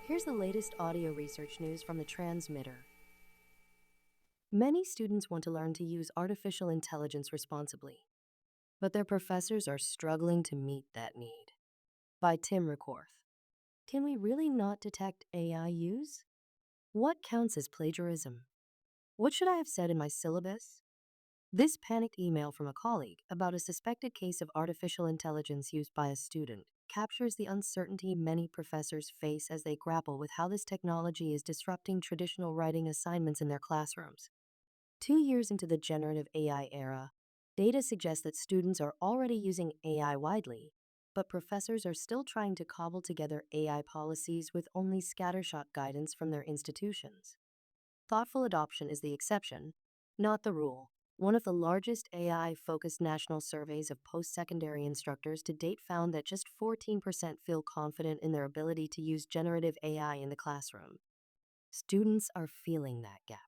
Here's the latest audio research news from the transmitter. Many students want to learn to use artificial intelligence responsibly, but their professors are struggling to meet that need. By Tim Requarth. Can we really not detect AI use? What counts as plagiarism? What should I have said in my syllabus? This panicked email from a colleague about a suspected case of artificial intelligence used by a student captures the uncertainty many professors face as they grapple with how this technology is disrupting traditional writing assignments in their classrooms. 2 years into the generative AI era, data suggests that students are already using AI widely, but professors are still trying to cobble together AI policies with only scattershot guidance from their institutions. Thoughtful adoption is the exception, not the rule. One of the largest AI-focused national surveys of post-secondary instructors to date found that just 14% feel confident in their ability to use generative AI in the classroom. Students are feeling that gap.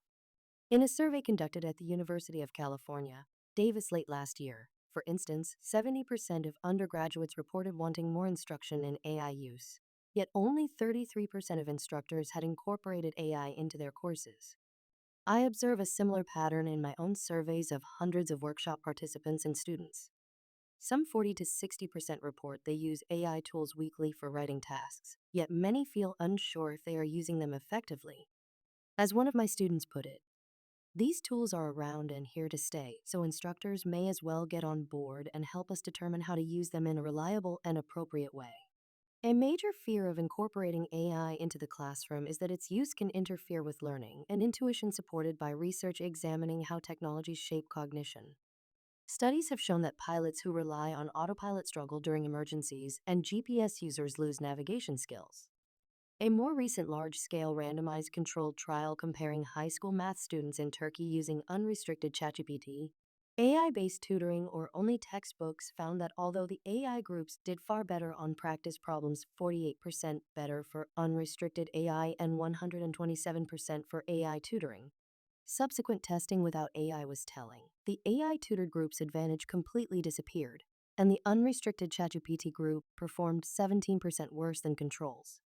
In a survey conducted at the University of California, Davis late last year, for instance, 70% of undergraduates reported wanting more instruction in AI use, yet only 33% of instructors had incorporated AI into their courses. I observe a similar pattern in my own surveys of hundreds of workshop participants and students. Some 40 to 60% report they use AI tools weekly for writing tasks, yet many feel unsure if they are using them effectively. As one of my students put it, these tools are around and here to stay, so instructors may as well get on board and help us determine how to use them in a reliable and appropriate way. A major fear of incorporating AI into the classroom is that its use can interfere with learning, an intuition supported by research examining how technologies shape cognition. Studies have shown that pilots who rely on autopilot struggle during emergencies, and GPS users lose navigation skills. A more recent large-scale randomized controlled trial comparing high school math students in Turkey using unrestricted ChatGPT, AI-based tutoring, or only textbooks found that although the AI groups did far better on practice problems, 48% better for unrestricted AI and 127% for AI tutoring, subsequent testing without AI was telling. The AI-tutored group's advantage completely disappeared, and the unrestricted ChatGPT group performed 17% worse than controls.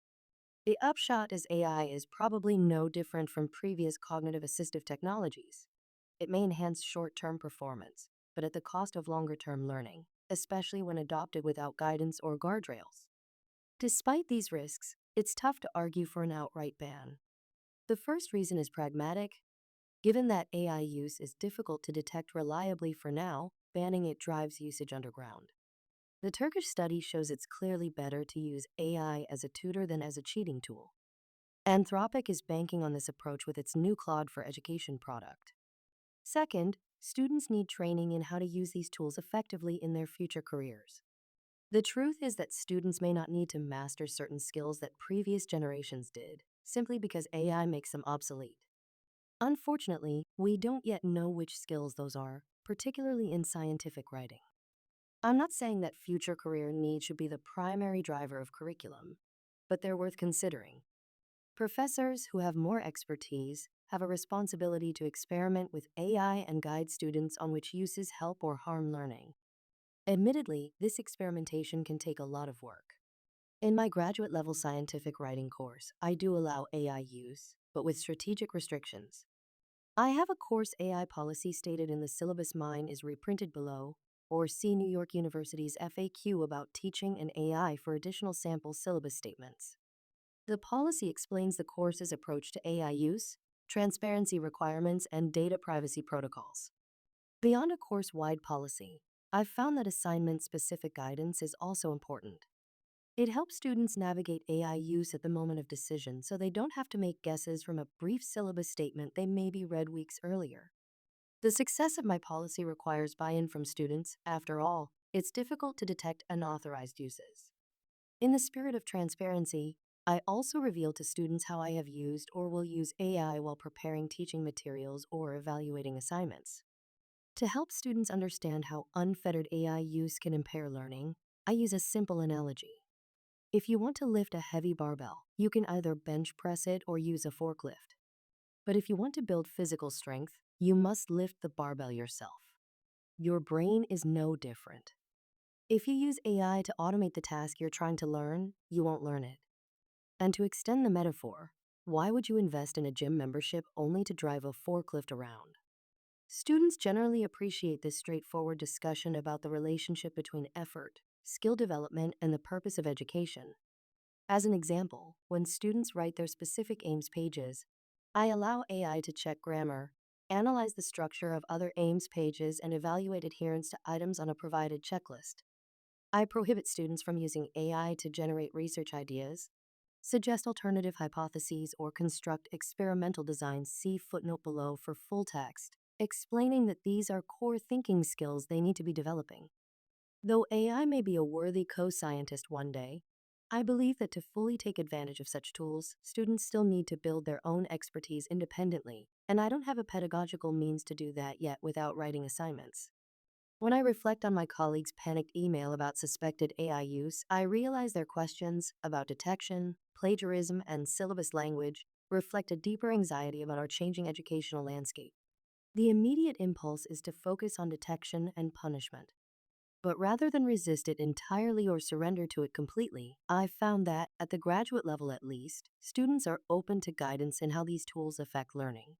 The upshot is AI is probably no different from previous cognitive assistive technologies. It may enhance short-term performance, but at the cost of longer-term learning, especially when adopted without guidance or guardrails. Despite these risks, it's tough to argue for an outright ban. The first reason is pragmatic. Given that AI use is difficult to detect reliably for now, banning it drives usage underground. The Turkish study shows it's clearly better to use AI as a tutor than as a cheating tool. Anthropic is banking on this approach with its new Claude for Education product. Second, students need training in how to use these tools effectively in their future careers. The truth is that students may not need to master certain skills that previous generations did, simply because AI makes them obsolete. Unfortunately, we don't yet know which skills those are, particularly in scientific writing. I'm not saying that future career needs should be the primary driver of curriculum, but they're worth considering. Professors who have more expertise have a responsibility to experiment with AI and guide students on which uses help or harm learning. Admittedly, this experimentation can take a lot of work. In my graduate-level scientific writing course, I do allow AI use, but with strategic restrictions. I have a course AI policy stated in the syllabus. Mine is reprinted below, or see New York University's FAQ about teaching an AI for additional sample syllabus statements. The policy explains the course's approach to AI use, transparency requirements, and data privacy protocols. Beyond a course-wide policy, I've found that assignment-specific guidance is also important. It helps students navigate AI use at the moment of decision so they don't have to make guesses from a brief syllabus statement they maybe read weeks earlier. The success of my policy requires buy-in from students. After all, it's difficult to detect unauthorized uses. In the spirit of transparency, I also reveal to students how I have used or will use AI while preparing teaching materials or evaluating assignments. To help students understand how unfettered AI use can impair learning, I use a simple analogy. If you want to lift a heavy barbell, you can either bench press it or use a forklift. But if you want to build physical strength, you must lift the barbell yourself. Your brain is no different. If you use AI to automate the task you're trying to learn, you won't learn it. And to extend the metaphor, why would you invest in a gym membership only to drive a forklift around? Students generally appreciate this straightforward discussion about the relationship between effort, skill development, and the purpose of education. As an example, when students write their specific aims pages, I allow AI to check grammar, analyze the structure of other aims pages, and evaluate adherence to items on a provided checklist. I prohibit students from using AI to generate research ideas, suggest alternative hypotheses, or construct experimental designs. See footnote below for full text, explaining that these are core thinking skills they need to be developing. Though AI may be a worthy co-scientist one day, I believe that to fully take advantage of such tools, students still need to build their own expertise independently, and I don't have a pedagogical means to do that yet without writing assignments. When I reflect on my colleagues' panicked email about suspected AI use, I realize their questions about detection, plagiarism, and syllabus language reflect a deeper anxiety about our changing educational landscape. The immediate impulse is to focus on detection and punishment. But rather than resist it entirely or surrender to it completely, I've found that, at the graduate level at least, students are open to guidance in how these tools affect learning.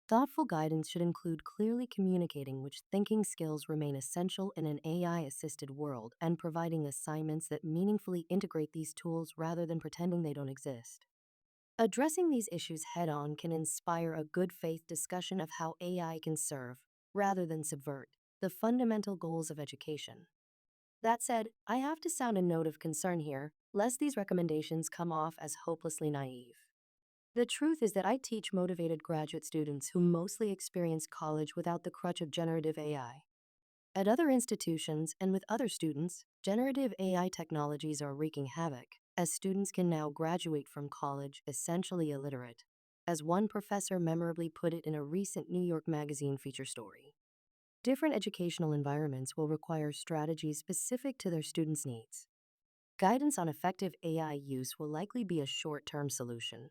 Thoughtful guidance should include clearly communicating which thinking skills remain essential in an AI-assisted world and providing assignments that meaningfully integrate these tools rather than pretending they don't exist. Addressing these issues head-on can inspire a good faith discussion of how AI can serve, rather than subvert, the fundamental goals of education. That said, I have to sound a note of concern here, lest these recommendations come off as hopelessly naive. The truth is that I teach motivated graduate students who mostly experience college without the crutch of generative AI. At other institutions and with other students, generative AI technologies are wreaking havoc, as students can now graduate from college essentially illiterate, as one professor memorably put it in a recent New York Magazine feature story. Different educational environments will require strategies specific to their students' needs. Guidance on effective AI use will likely be a short-term solution.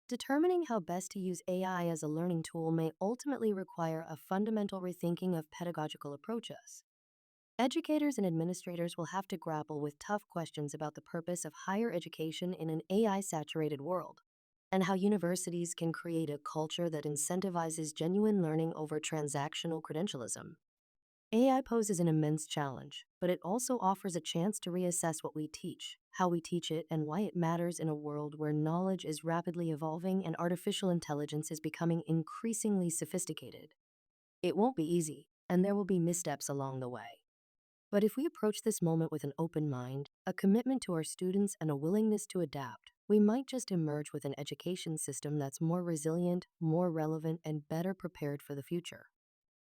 Determining how best to use AI as a learning tool may ultimately require a fundamental rethinking of pedagogical approaches. Educators and administrators will have to grapple with tough questions about the purpose of higher education in an AI-saturated world, and how universities can create a culture that incentivizes genuine learning over transactional credentialism. AI poses an immense challenge, but it also offers a chance to reassess what we teach, how we teach it, and why it matters in a world where knowledge is rapidly evolving and artificial intelligence is becoming increasingly sophisticated. It won't be easy, and there will be missteps along the way. But if we approach this moment with an open mind, a commitment to our students, and a willingness to adapt, we might just emerge with an education system that's more resilient, more relevant, and better prepared for the future.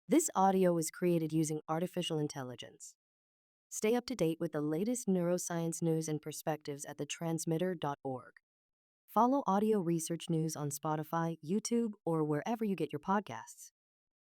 This audio was created using artificial intelligence. Stay up to date with the latest neuroscience news and perspectives at thetransmitter.org. Follow audio research news on Spotify, YouTube, or wherever you get your podcasts.